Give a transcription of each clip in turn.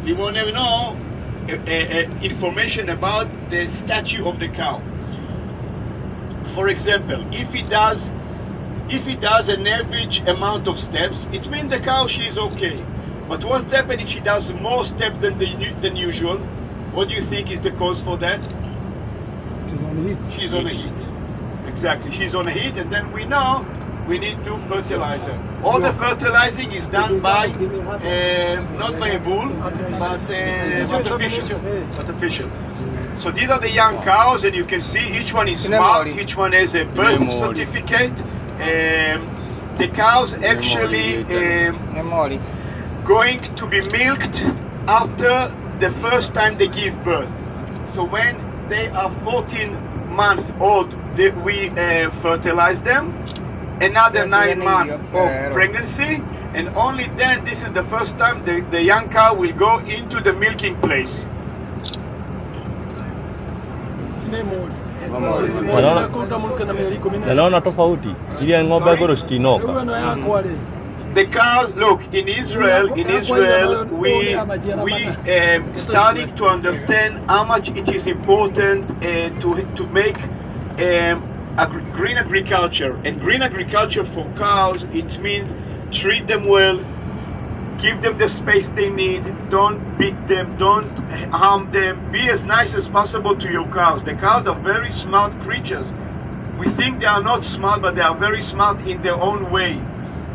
we want to know information about the statue of the cow. For example, if it does an average amount of steps, it means the cow, she's okay. But what happens if she does more steps than usual? What do you think is the cause for that? She's on heat. She's on a heat. Exactly, she's on a heat, and then we know we need to fertilize her. All the fertilizing is done by, not by a bull, but artificial. So these are the young cows, and you can see each one is marked, each one has a birth certificate. The cows actually going to be milked after the first time they give birth. So when they are 14 months old, we fertilize them. Another 9 months of pregnancy, and only then, this is the first time the young cow will go into the milking place. Naona tofauti ili ya ng'ombe gorosti noka. The cows, look, in Israel, we starting to understand how much it is important to make green agriculture. And green agriculture for cows, it means treat them well, give them the space they need, don't beat them, don't harm them, be as nice as possible to your cows. The cows are very smart creatures. We think they are not smart, but they are very smart in their own way.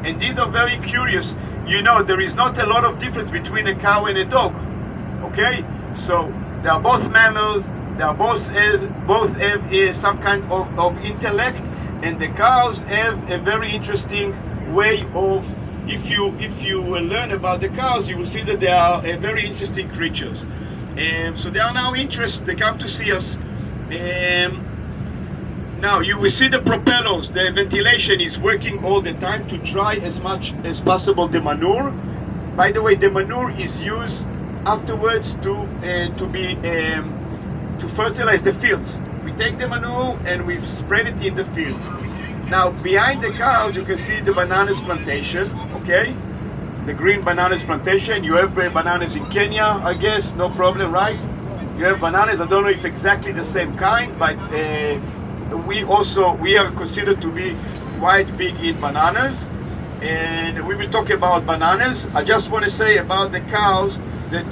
And these are very curious. You know, there is not a lot of difference between a cow and a dog. Okay? So they are both mammals, they are both have some kind of intellect, and the cows have a very interesting way of, if you learn about the cows, you will see that they are very interesting creatures. So they are now interested, they come to see us. Now you will see the propellers, the ventilation is working all the time to dry as much as possible the manure. By the way, the manure is used afterwards to fertilize the fields. We take the manure and we spread it in the fields. Now behind the cows you can see the bananas plantation, okay? The green bananas plantation. You have bananas in Kenya, I guess, no problem, right? You have bananas, I don't know if exactly the same kind, but we are considered to be quite big in bananas, and we will talk about bananas. I just want to say about the cows that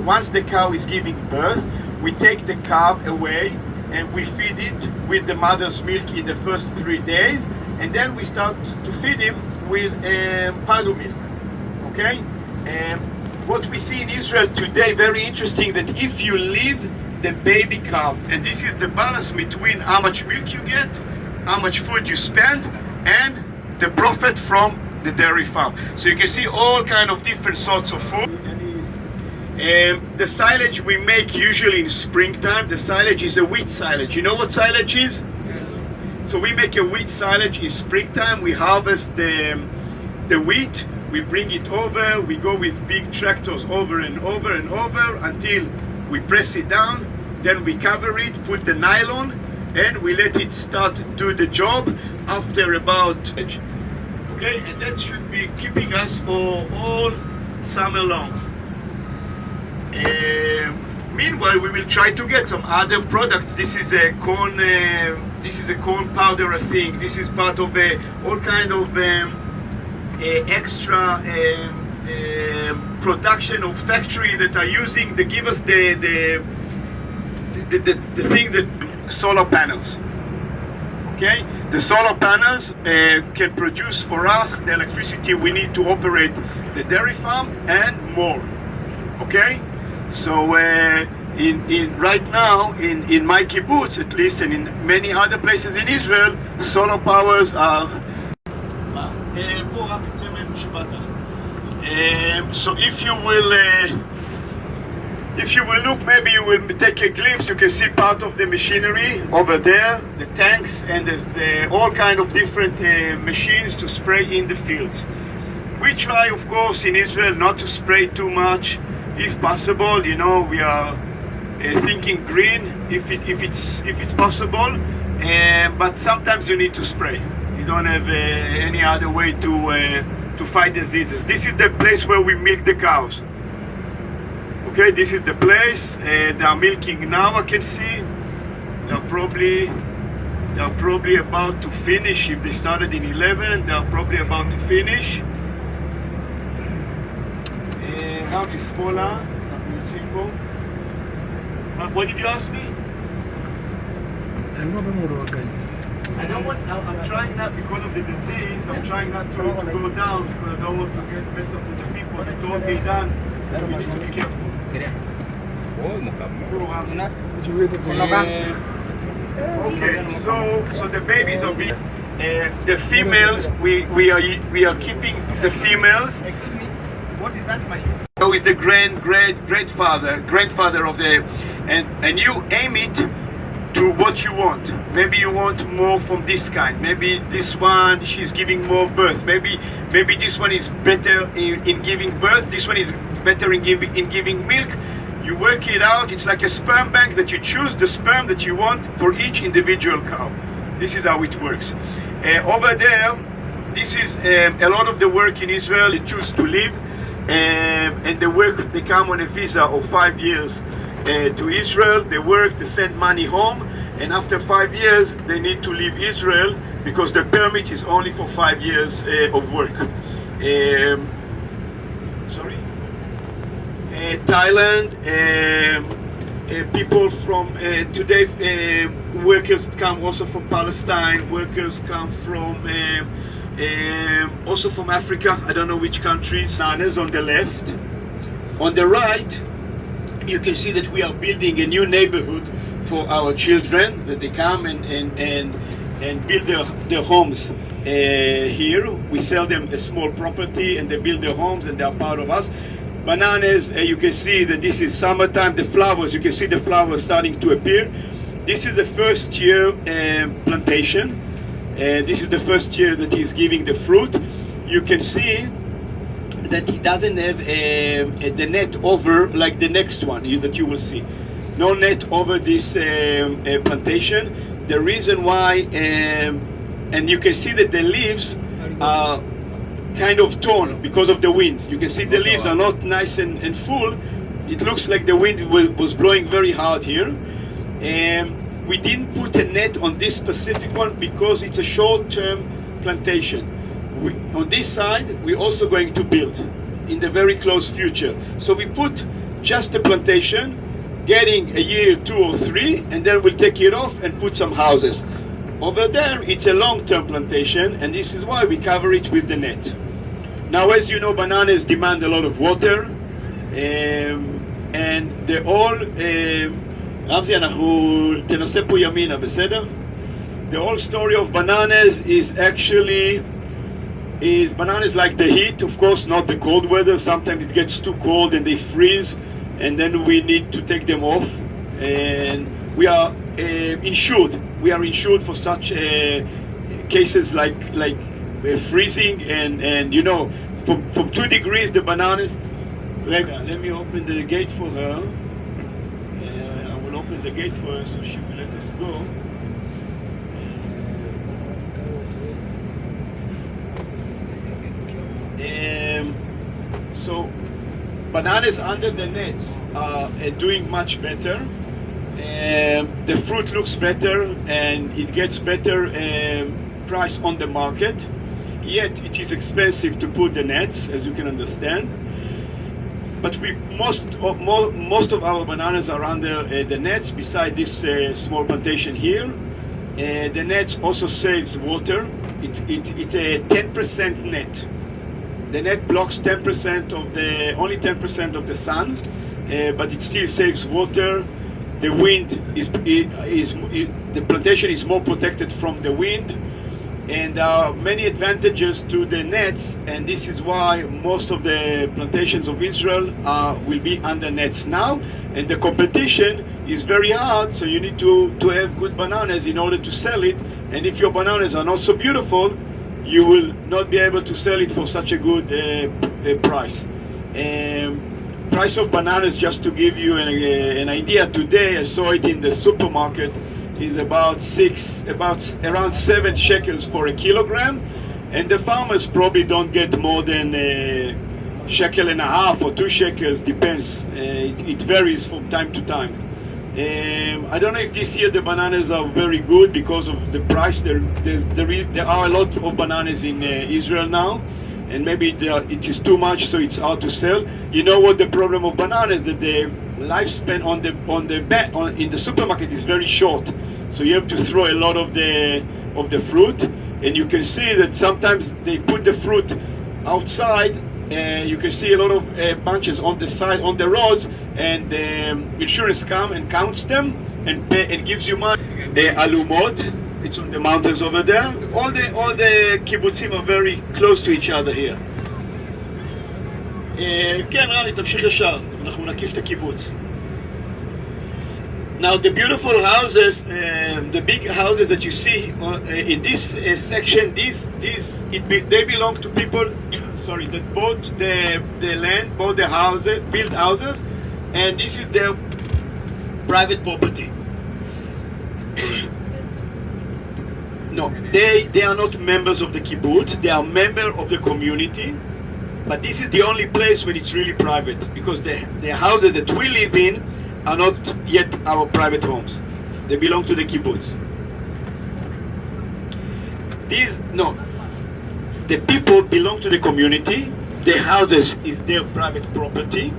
once the cow is giving birth, we take the calf away and we feed it with the mother's milk in the first 3 days, and then we start to feed him with powder milk. Okay? What we see in Israel today, very interesting, that if you leave the baby calf, and this is the balance between how much milk you get, how much food you spend, and the profit from the dairy farm. So you can see all kind of different sorts of food. The silage we make usually in springtime, the silage is a wheat silage. You know what silage is? So we make a wheat silage in springtime. We harvest the wheat, we bring it over, we go with big tractors over and over and over until we press it down, then we cover it, put the nylon, and we let it start to do the job after about, okay, and that should be keeping us for all summer long. Meanwhile, we will try to get some other products. This is a corn powder, I think. This is part of all kind of extra production of factory that are using. They give us the things that solar panels. Okay, the solar panels can produce for us the electricity we need to operate the dairy farm and more. Okay. So right now in my kibbutz, at least, and in many other places in Israel, solar powers are. So if you will look, maybe you will take a glimpse. You can see part of the machinery over there, the tanks, and there's all kind of different machines to spray in the fields. We try, of course, in Israel not to spray too much. If possible, you know, we are thinking green if it's possible, but sometimes you need to spray. You don't have any other way to fight diseases. This is the place where we milk the cows. Okay, this is the place. They are milking now. I can see they are probably about to finish. If they started in 11, they are probably about to finish. Now is smaller. Simple. What did you ask me? I don't want. I'm trying not because of the disease. I'm trying not to go down because I don't want to get messed up with the people. They told me, Dan, we need to be careful. Okay, so the babies are being the females. We are keeping the females. Excuse me, what is that machine? So is the grandfather of the and you aim it to what you want. Maybe you want more from this kind. Maybe this one she's giving more birth. Maybe this one is better in giving birth. This one is better in giving milk. You work it out. It's like a sperm bank that you choose the sperm that you want for each individual cow. This is how it works. Over there, this is a lot of the work in Israel. They choose to live, and they come on a visa of 5 years to Israel. They work, they send money home, and after 5 years, they need to leave Israel because the permit is only for 5 years of work. Thailand, people from today, workers come also from Palestine, workers come from also from Africa, I don't know which countries. Bananas on the left. On the right, you can see that we are building a new neighborhood for our children, that they come and build their homes here. We sell them a small property and they build their homes and they are part of us. Bananas, you can see that this is summertime. The flowers, you can see the flowers starting to appear. This is the first year plantation. This is the first year that he's giving the fruit. You can see that he doesn't have the net over like the next one that you will see. No net over this plantation. The reason why, and you can see that the leaves are kind of torn because of the wind. You can see the leaves are not nice and full. It looks like the wind was blowing very hard here. We didn't put a net on this specific one because it's a short-term plantation. On this side, we're also going to build in the very close future. So we put just the plantation, getting a year, 2 or 3, and then we'll take it off and put some houses. Over there, it's a long-term plantation, and this is why we cover it with the net. Now, as you know, bananas demand a lot of water, and they're all... רמזי, אנחנו תנסה פה ימינה, בסדר? The whole story of bananas is actually... bananas like the heat, of course, not the cold weather. Sometimes it gets too cold and they freeze, and then we need to take them off. And we are insured. We are insured for such cases like freezing and you know, from 2 degrees the bananas. Let me open the gate for her. I will open the gate for her so she will let us go. So bananas under the nets are doing much better. The fruit looks better and it gets better price on the market. Yet it is expensive to put the nets, as you can understand. But most of our bananas are under the nets. Beside this small plantation here, the nets also saves water. It's a 10% net. The net blocks 10% of only 10% of the sun, but it still saves water. The wind the plantation is more protected from the wind, and there are many advantages to the nets, and this is why most of the plantations of Israel will be under nets now, and the competition is very hard, so you need to have good bananas in order to sell it, and if your bananas are not so beautiful, you will not be able to sell it for such a good price. Price of bananas, just to give you an idea, today I saw it in the supermarket, is around 7 shekels for a kilogram, and the farmers probably don't get more than shekel and a half or 2 shekels, depends. It varies from time to time. I don't know if this year the bananas are very good because of the price. There are a lot of bananas in Israel now, and maybe it is too much, so it's hard to sell. You know what the problem of bananas, that the lifespan in the supermarket is very short, so you have to throw a lot of the fruit, and you can see that sometimes they put the fruit outside. You can see a lot of bunches on the side, on the roads, and insurance come and counts them and gives you money. Alumot, it's on the mountains over there. All the kibbutzim are very close to each other here. כן, רלי, תמשיך ישר, אנחנו נקיף את הקיבוץ. Now the beautiful houses, the big houses that you see in this section, they belong to people, sorry, that bought the land, bought the houses, built houses, and this is their private property. No, they are not members of the kibbutz, they are members of the community, but this is the only place when it's really private, because the houses that we live in are not yet our private homes. They belong to the kibbutz. The people belong to the community, the houses is their private property,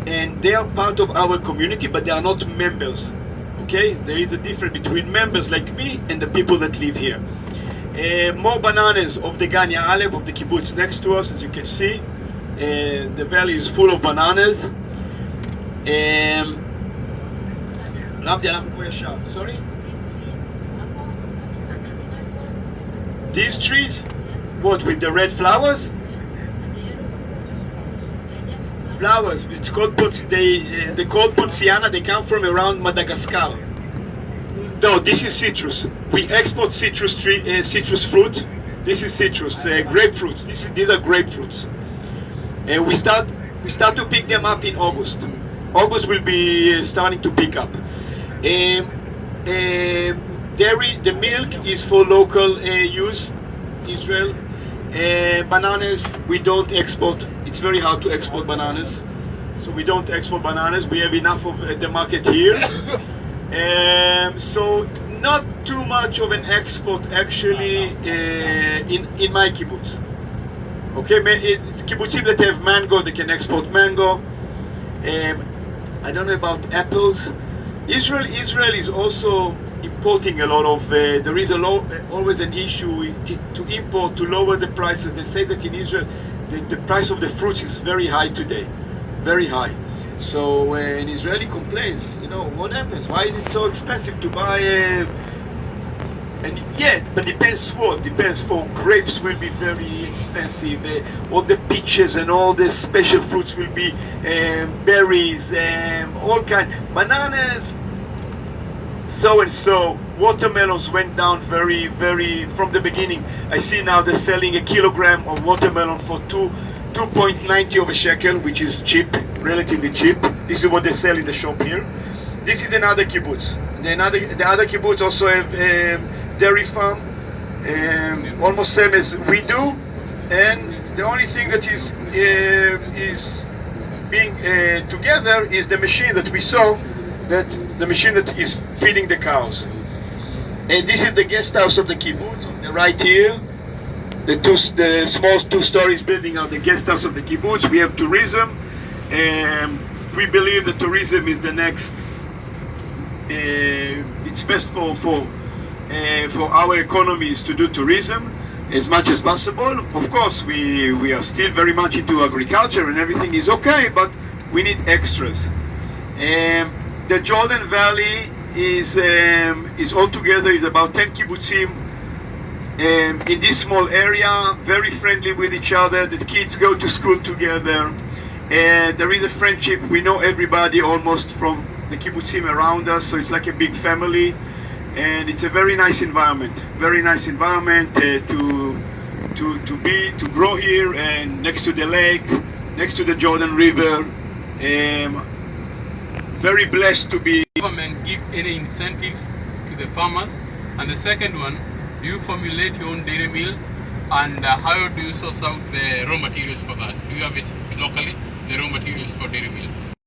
and they are part of our community, but they are not members. Okay? There is a difference between members like me and the people that live here. More bananas of the Gan Ya'alev, of the kibbutz next to us, as you can see. The valley is full of bananas. Sorry? These trees? What, with the red flowers? Flowers. It's called they called Ponciana. They come from around Madagascar. No, this is citrus. We export citrus fruit. This is citrus, grapefruits. These are grapefruits. And we start to pick them up in August. August will be starting to pick up. Dairy, the milk is for local use, Israel. Bananas, we don't export. It's very hard to export bananas. So we don't export bananas. We have enough of the market here. So not too much of an export actually in my kibbutz. Okay, it's kibbutzim that have mango, they can export mango. I don't know about apples. Israel is also importing a lot of, there is always an issue to import, to lower the prices. They say that in Israel, the price of the fruits is very high today, very high. So when Israeli complains, what happens? Why is it so expensive to buy? And but depends what. Depends. For grapes will be very expensive. All the peaches and all the special fruits will be berries, all kind. Bananas, so and so. Watermelons went down very, very from the beginning. I see now they're selling a kilogram of watermelon for 2.90 of a shekel, which is cheap, relatively cheap. This is what they sell in the shop here. This is another kibbutz. The other kibbutz also have dairy farm, almost same as we do, and the only thing that is being together is the machine that we saw, the machine that is feeding the cows. And this is the guest house of the kibbutz on the right here. The small 2 stories building are the guest house of the kibbutz. We have tourism. We believe that tourism is the next. It's best for our economies to do tourism as much as possible. Of course, we are still very much into agriculture and everything is okay, but we need extras. The Jordan Valley is altogether is about 10 kibbutzim in this small area, very friendly with each other. The kids go to school together. There is a friendship. We know everybody almost from the kibbutzim around us, so it's like a big family. And it's a very nice environment. Very nice environment to grow here, and next to the lake, next to the Jordan River. Very blessed to be. Government give any incentives to the farmers? And the second one, do you formulate your own dairy mill? And how do you source out the raw materials for that? Do you have it locally, the raw materials for dairy milk?